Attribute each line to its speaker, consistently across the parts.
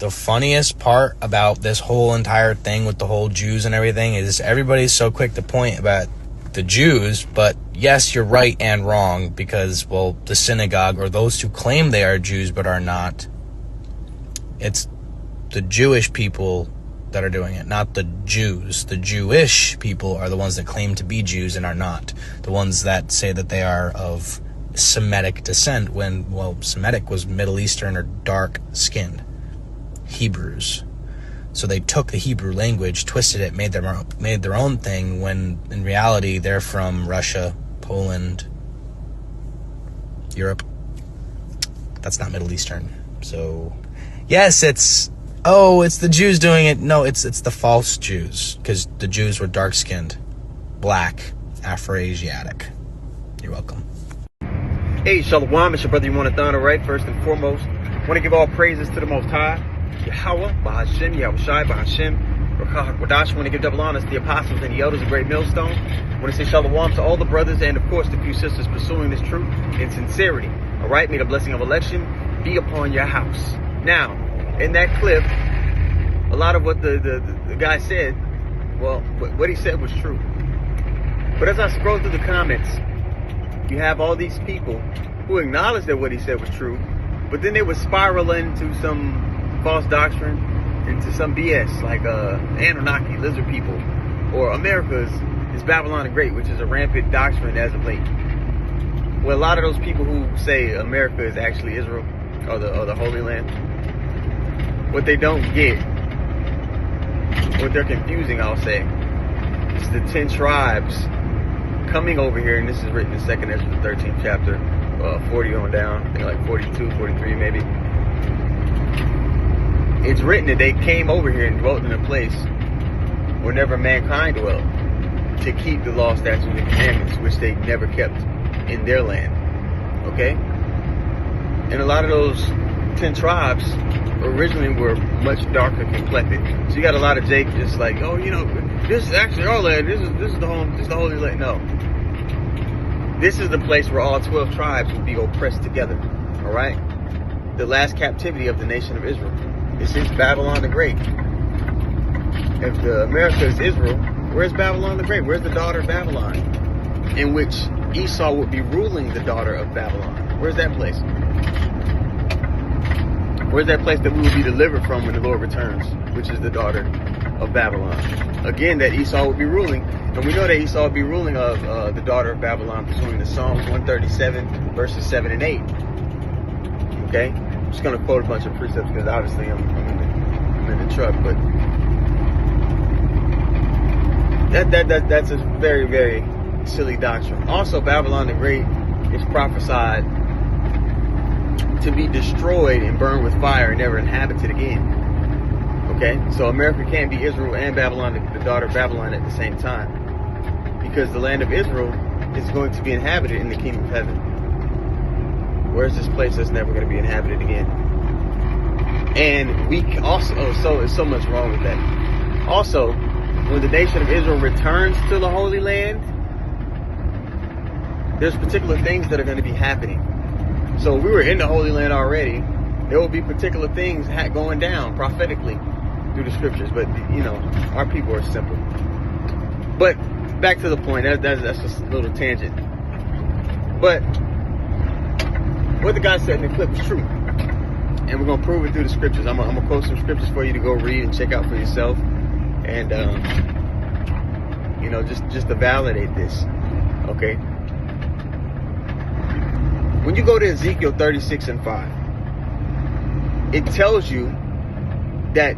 Speaker 1: the funniest part about this whole entire thing with the whole Jews and everything is everybody's so quick to point about the Jews, but yes, you're right and wrong, because, well, the synagogue, or those who claim they are Jews but are not, it's the Jewish people that are doing it, not the Jews. The Jewish people are the ones that claim to be Jews and are not. The ones that say that they are of Semitic descent, when, well, Semitic was Middle Eastern or dark-skinned Hebrews. So they took the Hebrew language, twisted it, made their own thing, when in reality they're from Russia, Poland, Europe. That's not Middle Eastern. So yes, it's the Jews doing it. No, it's the false Jews, because the Jews were dark-skinned, black, Afro-Asiatic. You're welcome.
Speaker 2: Hey, Shalom, it's your brother Yonathan, all right? First and foremost, I want to give all praises to the Most High, Yahweh, Bahashem, Yahushai, Bahashem, Rakah, Wadash. I want to give double honors to the apostles and the elders of Great Millstone. I want to say Shalom to all the brothers and, of course, the few sisters pursuing this truth in sincerity, all right? May the blessing of election be upon your house. Now, in that clip, a lot of what the guy said, well, what he said was true. But as I scroll through the comments, you have all these people who acknowledge that what he said was true, but then they would spiral into some false doctrine, into some BS, like Anunnaki, lizard people, or America is Babylon the Great, which is a rampant doctrine as of late. Well, a lot of those people who say America is actually Israel, or the Holy Land, what they don't get, what they're confusing, I'll say, is the 10 tribes coming over here, and this is written in 2nd Ezra, the 13th chapter, 40 on down, I think like 42, 43 maybe. It's written that they came over here and dwelt in a place where never mankind dwelt, to keep the law, statutes, and commandments, which they never kept in their land. Okay? And a lot of those 10 tribes originally were much darker complected. So you got a lot of Jake just like, oh, you know, this is actually our land. This is the home. This is the Holy Land. No, this is the place where all 12 tribes will be oppressed together. All right, the last captivity of the nation of Israel. This is Babylon the Great. If the America is Israel, where's Babylon the Great? Where's the daughter of Babylon, in which Esau would be ruling the daughter of Babylon? Where's that place? Where's that place that we will be delivered from when the Lord returns, which is the daughter of Babylon? Again, that Esau will be ruling. And we know that Esau will be ruling of the daughter of Babylon, pursuing the Psalms 137, verses 7 and 8. Okay? I'm just going to quote a bunch of precepts because obviously I'm in the truck. But that's a very, very silly doctrine. Also, Babylon the Great is prophesied to be destroyed and burned with fire and never inhabited again. Okay, so America can't be Israel and Babylon, the daughter of Babylon, at the same time, because the land of Israel is going to be inhabited in the kingdom of heaven. Where's this place that's never going to be inhabited again? And we also, so there's so much wrong with that. Also, when the nation of Israel returns to the Holy Land, there's particular things that are going to be happening. So we were in the Holy Land already. There will be particular things going down prophetically through the scriptures. But, you know, our people are simple. But back to the point. That's just a little tangent. But what the guy said in the clip is true. And we're going to prove it through the scriptures. I'm going to quote some scriptures for you to go read and check out for yourself. And, you know, just to validate this. Okay? When you go to Ezekiel 36 and 5, it tells you that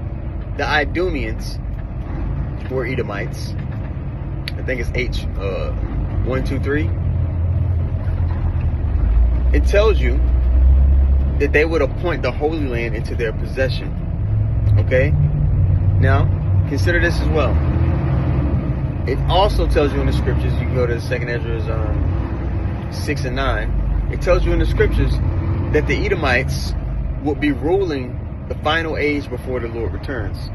Speaker 2: the Idumeans were Edomites. I think it's H 1, 2, 3. It tells you that they would appoint the Holy Land into their possession. Okay? Now, consider this as well. It also tells you in the scriptures, you can go to 2nd Ezra 6 and 9. It tells you in the scriptures that the Edomites will be ruling the final age before the Lord returns.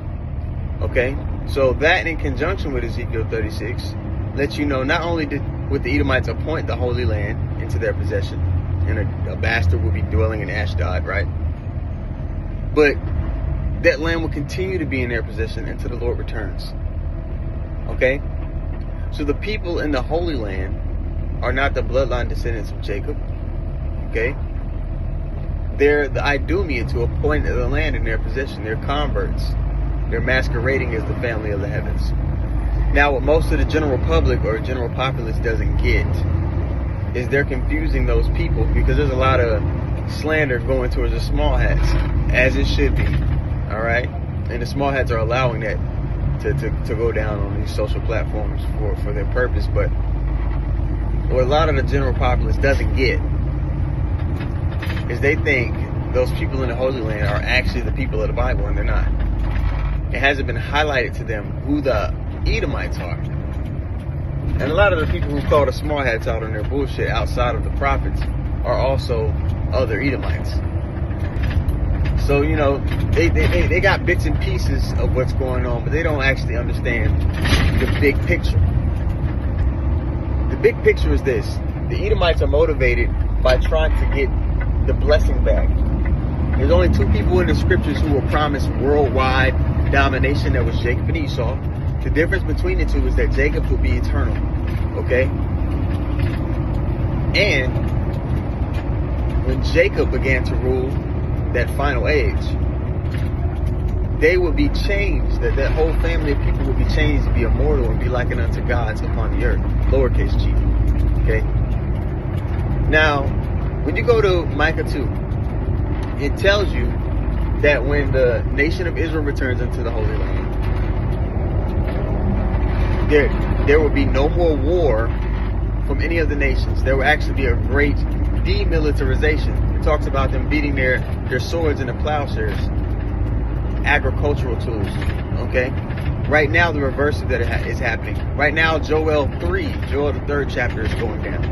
Speaker 2: Okay? So that, in conjunction with Ezekiel 36, lets you know not only would the Edomites appoint the Holy Land into their possession, and a bastard will be dwelling in Ashdod, right? But that land will continue to be in their possession until the Lord returns. Okay? So the people in the Holy Land are not the bloodline descendants of Jacob. Okay? They're the Idumeans who appointed the land in their possession. They're converts. They're masquerading as the family of the heavens. Now, what most of the general public or general populace doesn't get is they're confusing those people, because there's a lot of slander going towards the small hats, as it should be. All right? And the small hats are allowing that to go down on these social platforms for their purpose. But what a lot of the general populace doesn't get is they think those people in the Holy Land are actually the people of the Bible, and they're not. It hasn't been highlighted to them who the Edomites are. And a lot of the people who call the small hats out on their bullshit outside of the prophets are also other Edomites. So, you know, they got bits and pieces of what's going on, but they don't actually understand the big picture. The big picture is this. The Edomites are motivated by trying to get the blessing back. There's only two people in the scriptures who were promised worldwide domination. That was Jacob and Esau. The difference between the two is that Jacob will be eternal. Okay? And when Jacob began to rule that final age, they would be changed. That whole family of people would be changed to be immortal and be likened unto gods upon the earth. Lowercase g. Okay? Now, when you go to Micah 2, it tells you that when the nation of Israel returns into the Holy Land, there will be no more war from any of the nations. There will actually be a great demilitarization. It talks about them beating their swords into plowshares, agricultural tools. Okay? Right now, the reverse of that is happening. Right now, Joel the 3rd chapter, is going down.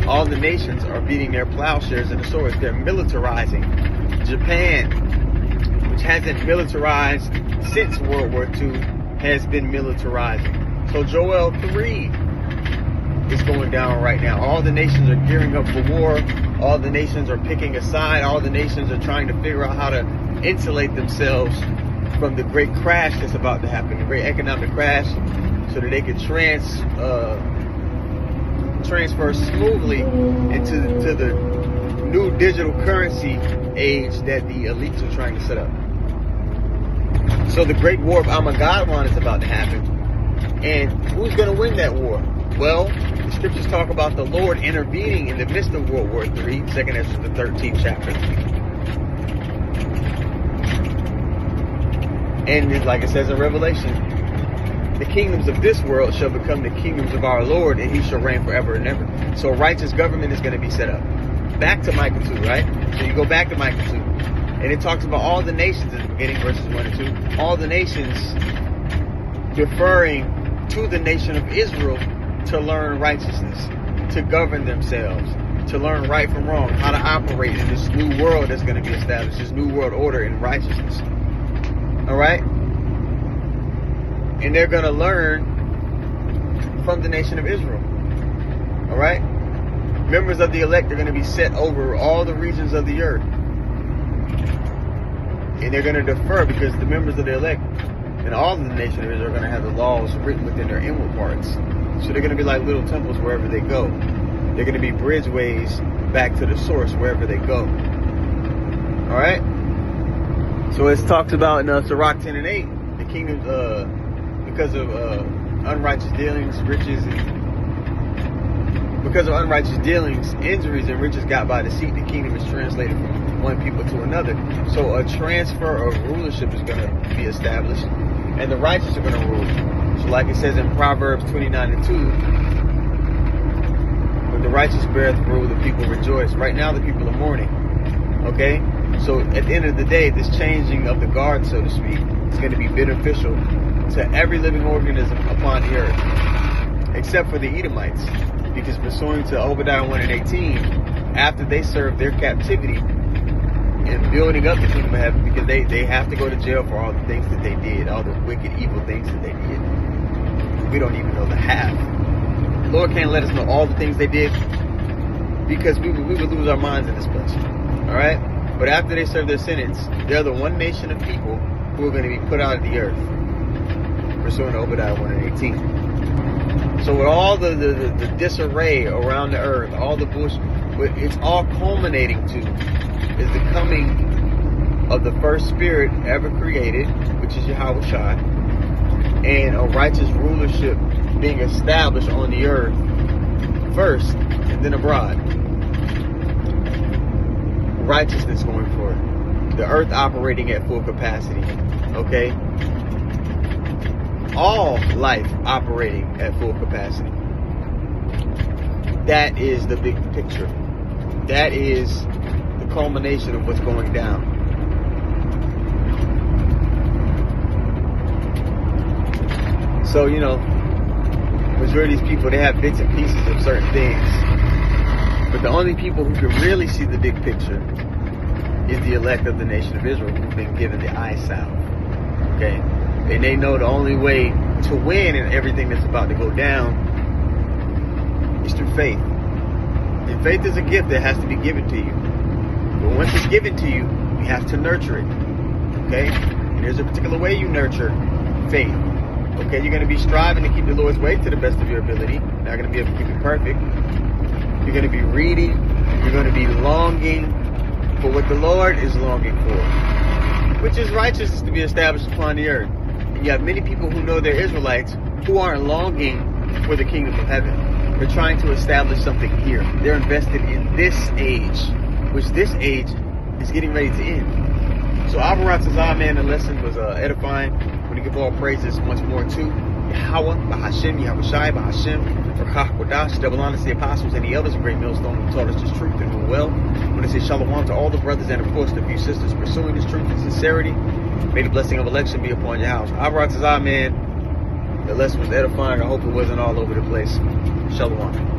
Speaker 2: All the nations are beating their plowshares into swords. They're militarizing. Japan, which hasn't militarized since World War II, has been militarizing. So Joel 3 is going down right now. All the nations are gearing up for war. All the nations are picking a side. All the nations are trying to figure out how to insulate themselves from the great crash that's about to happen, the great economic crash, so that they could transfer smoothly into the new digital currency age that the elites are trying to set up. So the Great War of Armageddon is about to happen. And who's going to win that war? Well, the scriptures talk about the Lord intervening in the midst of World War III, 2nd Ezra, the 13th chapter. And like it says in Revelation, the kingdoms of this world shall become the kingdoms of our Lord, and he shall reign forever and ever. So righteous government is going to be set up. Back to Micah 2, right? So you go back to Micah 2, and it talks about all the nations at the beginning, verses 1 and 2. All the nations deferring to the nation of Israel to learn righteousness, to govern themselves, to learn right from wrong, how to operate in this new world that's going to be established, this new world order in righteousness. All right? And they're going to learn from the nation of Israel. All right? Members of the elect are going to be set over all the regions of the earth. And they're going to defer, because the members of the elect and all of the nation of Israel are going to have the laws written within their inward parts. So they're going to be like little temples wherever they go. They're going to be bridgeways back to the source wherever they go. All right? So it's talked about in Sirach 10 and 8, the kingdom, because of unrighteous dealings, riches, and because of unrighteous dealings, injuries, and riches got by deceit, the kingdom is translated from one people to another. So a transfer of rulership is going to be established, and the righteous are going to rule. So like it says in Proverbs 29 and 2, when the righteous beareth rule, the people rejoice. Right now the people are mourning. Okay? So at the end of the day, this changing of the guard, so to speak, is going to be beneficial to every living organism upon the earth, except for the Edomites. Because pursuant to Obadiah 1 and 18, after they serve their captivity and building up the kingdom of heaven, because they have to go to jail for all the things that they did, all the wicked, evil things that they did. We don't even know the half. The Lord can't let us know all the things they did, because we would lose our minds in this place. All right? But after they serve their sentence, they're the one nation of people who are going to be put out of the earth, pursuant to Obadiah 1:18. So with all the disarray around the earth, all the bush, it's all culminating to is the coming of the first spirit ever created, which is Yahweh Shai, and a righteous rulership being established on the earth first and then abroad. Righteousness going forward. The earth operating at full capacity. Okay? All life operating at full capacity. That is the big picture. That is the culmination of what's going down. So, you know, majority of these people, they have bits and pieces of certain things. But the only people who can really see the big picture is the elect of the nation of Israel, who've been given the eye salve. Okay? And they know the only way to win in everything that's about to go down is through faith. And faith is a gift that has to be given to you. But once it's given to you, you have to nurture it. Okay? And there's a particular way you nurture faith. Okay, you're going to be striving to keep the Lord's way to the best of your ability. Not going to be able to keep it perfect. You're going to be reading. You're going to be longing for what the Lord is longing for, which is righteousness to be established upon the earth. And you have many people who know they're Israelites who aren't longing for the kingdom of heaven. They're trying to establish something here. They're invested in this age, which this age is getting ready to end. So Abarat Zazah, man, the lesson was edifying. I want to give all praises once more to Yahweh, Bahashem, Yahweh Shai, Bahashem, Rakah Kodash, double honors to the apostles and the elders, a great millstone who taught us this truth and knew well. I want to say shalom to all the brothers and of course the few sisters pursuing this truth and sincerity. May the blessing of election be upon your house. Abarat Zazah, man, the lesson was edifying. I hope it wasn't all over the place. Shalom.